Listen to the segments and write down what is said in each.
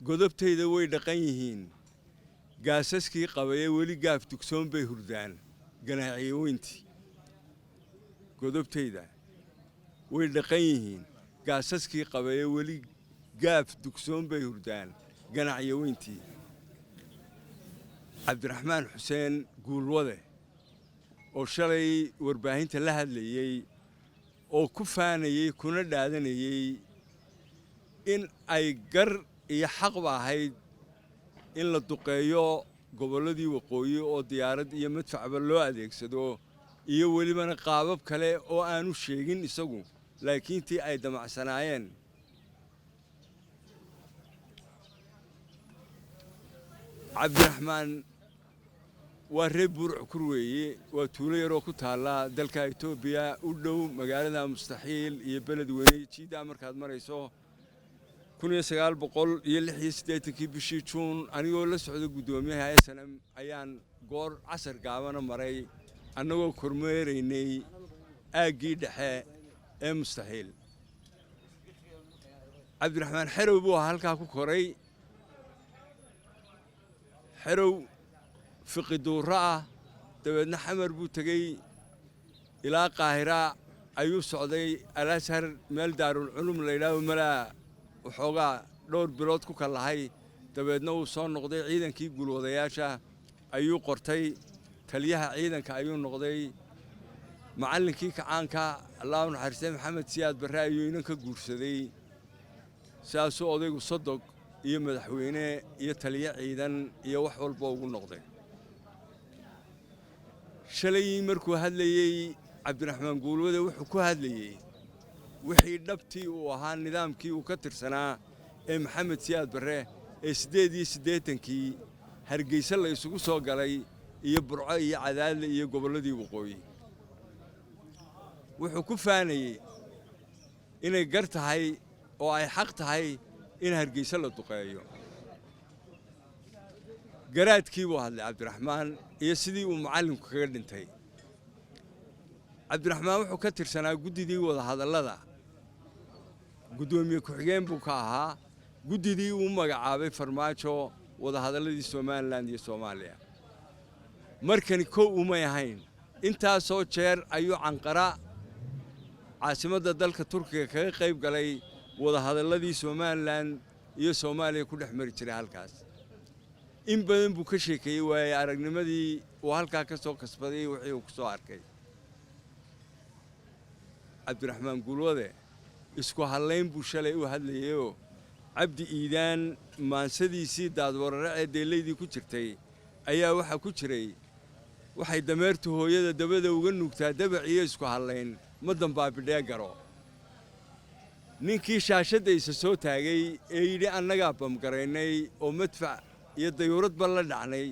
godobtayda way dhaqan yihiin gaasaskii qabay weli gaaf dugsoon bay hurdaan ganaaciyeweyntii godobtayda way dhaqan yihiin gaasaskii qabay weli gaaf dugsoon bay hurdaan ganaaciyeweyntii cabdiraxmaan xuseen guulwade oo shalay warbaahinta la hadlayay oo ku faanayay kuna dhaadanayay in ay gar iyo xaqba ahayd in la duqeeyo gobolladii waqooyi oo diyaarad iyo madfacba loo adeegsado iyo welibana qaabab kale oo aanu sheegin isagu laakiin tii ay damacsanaayeen cabdiraxmaan waa reer buurc kur weeye waa tuulo yaroo ku taalla dalka Itoobiya u dhow magaalada Mustaxiil iyo beledweyne jiida markaad marayso 1986 bishii Juun anigoo la socda gudoomiyaha SNM ayaan goor casar gaabana maray annagoo kormeeraynay aagii dhexe ee Mustaxiil cabdiraxmaan xerow buu halkaa ku koray xerow fiqiduura dabeedna xamar buu tagay ilaa qaahira ayuu socday Al-Azhar meel daarul culum la yiraahdo malaa waxoogaa dhowr bilood ku kalahay dabeedna uu soo noqday ciidankii gulwadayaasha ayuu qortay taliyaha ciidanka ayuu noqday macallinkii kacaanka Allahu naxariistay Maxamed Siyaad Barre ayuu inanka guursaday saasoo odaygu sodog iyo madaxweyne iyo taliye ciidan iyo wax walba ugu noqday shalay markuu hadlayay cabdiraxmaan guulwade wuxuu ku hadlayay wixii dhabtii uu ahaa nidaamkii uu ka tirsanaa ee Maxamed Siyaad Barre ee 88kii Hargeysa la isugu soo galay iyo Burco iyo Cadaadle iyo gobolladii waqooyi wuxuu ku faanayay inay gar tahay oo ay xaq tahay in Hargeysa la duqeeyo garaadkii buu hadlay cabdiraxmaan iyo sidii uu macallinku kaga dhintay cabdiraxmaan wuxuu ka tirsanaa guddidii wada hadallada gudoomiye ku-xigeen buu ka ahaa guddidii uu magacaabay farmaajo wada hadalladii Somaliland iyo Soomaaliya markani koow uma ahayn intaasoo jeer ayuu Canqara caasimadda dalka Turkiga kaga qayb galay wada hadalladii Somaliland iyo Soomaaliya ku dhex mari jiray halkaas in badan buu ka sheekeeyay waay aragnimadii uu halkaa ka soo kasbaday wixii uu ku soo arkay cabdiraxmaan guulwade isku halayn buu shalay u hadlayay cabdi iidaan maansadiisii daadwarare ee deelaydii ku jirtay ayaa waxa ku jiray waxay dameertu hooyada dabada uga nugtaa dabaciyo isku halayn ma dambaabidhee garo ninkii shaashadaysa soo taagay ee yidhi annagaa bamgaraynay oo madfac iyo dayuurad bal la dhacnay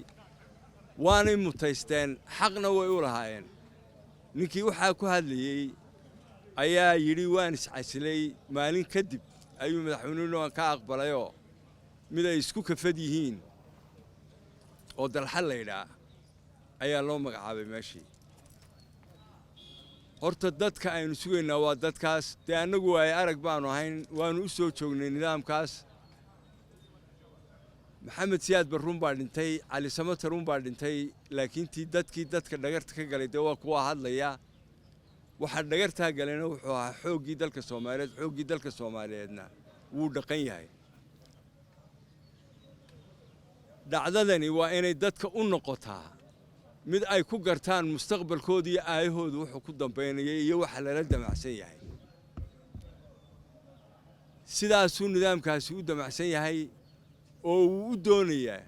waanay mutaysteen xaqna way u lahaayeen ninkii waxaa ku hadlayay ayaa yidhi waan iscasilay maalin kadib ayuu madaxweynuhu ka aqbalayoo mid ay isku kafad yihiin oo dalxal la yidhaa ayaa loo magacaabay meeshii horta dadka aynu sugaynaa waa dadkaas dee annagu ay arag baanu ahayn waanu u soo joognay nidaamkaas Maxamed Siyaad Barruun baa dhintay Cali Samataruun baa dhintay laakiin dadkii dadka dhagarta ka galay dee waa kuwa hadlaya waxa dhagartaa galayna wuxuu ahaa xooggii dalka Soomaaliyeedna wuu dhaqan yahay dhacdadani waa inay dadka u noqotaa mid ay ku gartaan mustaqbalkooda iyo aayahooda wuxuu ku dambeynayay iyo waxa lala damacsan yahay sidaasuu nidaamkaasi u damacsan yahay oo uu u doonayaa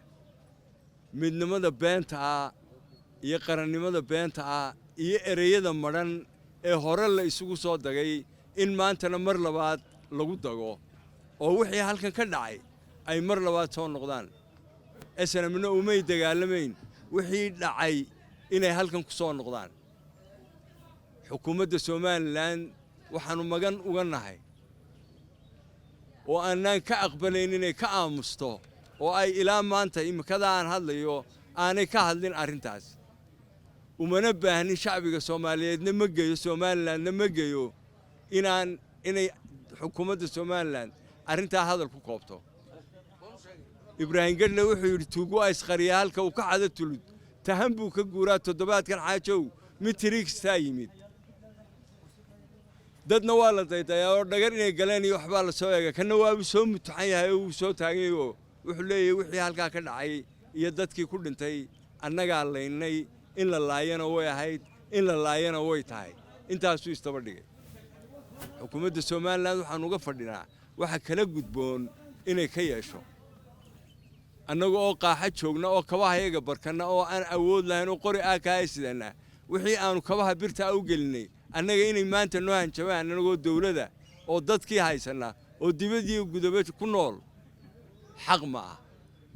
midnimada beenta ah iyo qarannimada beenta ah iyo ereyada madhan ee hore la isugu soo dagay in maantana mar labaad lagu dago oo wixii halkan ka dhacay ay mar labaad soo noqdaan SNMna umay dagaalamayn wixii dhacay inay halkan ku soo noqdaan xukuumadda Somaliland waxaanu magan uga nahay oo aanan ka aqbalayn inay ka aamusto oo ay ilaa maanta imikada aan hadlayo aanay ka hadlin arrintaas umana baahni shacbiga Soomaaliyeedna ma geeyo Somalilandna ma geeyo inay xukuumadda Somaliland arrintaa hadal ku koobto ibraahim gadle wuxuu yidhi tuugu aysqariya halka uu ka xado tulud tahan buu ka guuraa toddobaadkan xaajow mid tiriigstaa yimid dadna waa la daydayaa oo dhagar inay galeen iyo waxbaa la soo eega kanna waabuu soo mutuxan yahay oo wuu soo taagay oo wuxuu leeyahay wixii halkaa ka dhacay iyo dadkii ku dhintay annagaa laynay in la laayana way ahayd in la laayana way tahay intaasuu istaba dhigay xukuumadda somalilan waxaan uga fadhinaa waxa kala gudboon inay ka yeesho annaga oo qaaxa joogna oo kabahayaga barkanna oo aan awood lahayn oo qori aakaaya sidana wixii aanu kabaha birta u gelinay annaga inay maanta noo hanjabaan annagoo dawladda oo dadkii haysana oo dibadii gudaba ku nool xaq ma ah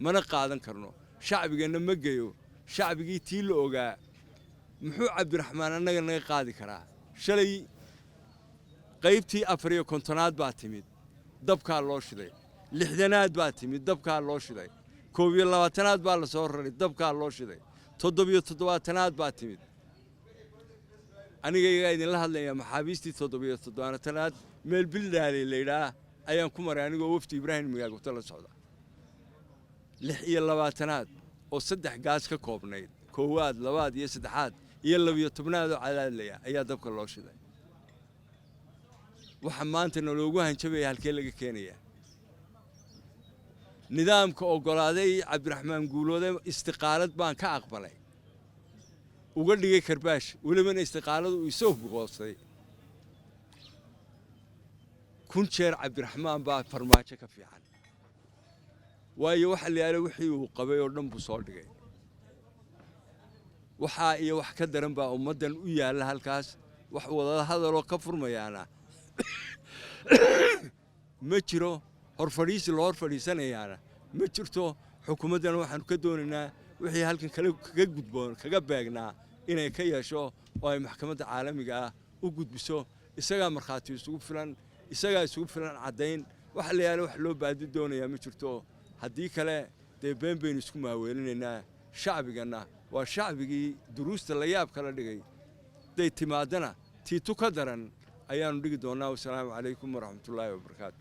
mana qaadan karno shacbigana ma geeyo shacbigii tii la ogaa muxuu cabdiraxmaan annaga naga qaadi karaa shalay qaybtii 54aad baa timid dabkaa loo shiday 60aad baa timid dabkaa loo shiday 21aad baa la soo raray dabkaa loo shiday 77aad baa timid aniga idinla hadlayaa maxaabiistii 77aad meel bildaalay leeyahay ayaan ku maray anigoo wafdi ibraahim migaag wata la socda 26aad oo 3 gaas ka koobnayd koowaad labaad iyo saddexaad iyo 12aad oo cadaadlaya ayaa dabka loo shiday waxa maanta loogu hanjabay halkee laga keenaya nidaamka ogolaaday cabdiraxmaan guuloode istiqaalad baan ka aqbalay uga dhigay karbaash waliba istiqaaladu isoo goostay kun jeer cabdiraxmaan baa farmaajo ka fiican waayo waxa la yiraahdo wixii uu qabay oo dhan buu soo dhigay waxa iyo wax ka daran baa ummadan u yaala halkaas wax wada hadal oo ka furmayaana ma jiro hor fadhiisanayaana ma jirto xukuumaddan waxaan ka doonaynaa wixii halkan kale kaga gudboon kaga beegnaa inay ka yeesho oo ay maxkamadda caalamiga ah u gudbiso isaga marxaati isugu filan cadayn waxa la yaalo wax loo baadi doonayaa ma jirto haddii kale been baynu isku maaweelinaynaa shacbigana waa shacbigii duruusta la yaab kala dhigay day timaadana tiitu ka daran ayaanu dhigi doonaa. Wassalaamu calaykum waraxmatullaahi wabarakaatu.